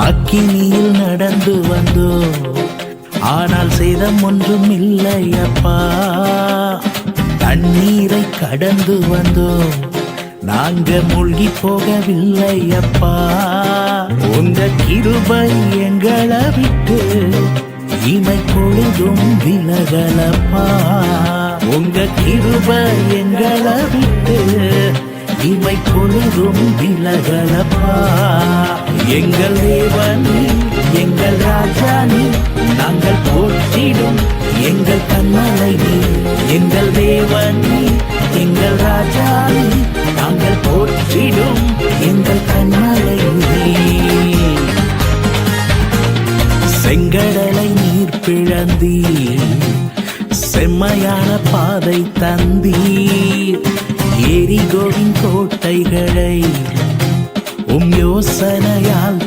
அக்கினியில் நடந்து வந்தோ, ஆனால் சேதம் ஒன்றும் இல்லை அப்பா. தண்ணீரை கடந்து வந்தோ, நாங்க மூழ்கி போகவில்லை அப்பா. உங்க கிருபை எங்களை விட்டு இமை பொழுதும் விலகலப்பா. உங்க கிருபை எங்களை விட்டு இமை பொழுதும் விலகலப்பா. எங்கள் தேவனே, எங்கள் ராஜா நீ, நாங்கள் போற்றிடும் எங்கள் கண்மலை நீ. எங்கள் தேவனே, எங்கள் ராஜா நீ, நாங்கள் போற்றிடும் எங்கள் கண்மலை நீ. செங்கடலை நீர் பிளந்தீர், செம்மையான பாதை தந்தீர். எரிகோவின் கோட்டைகளை யோசனையால்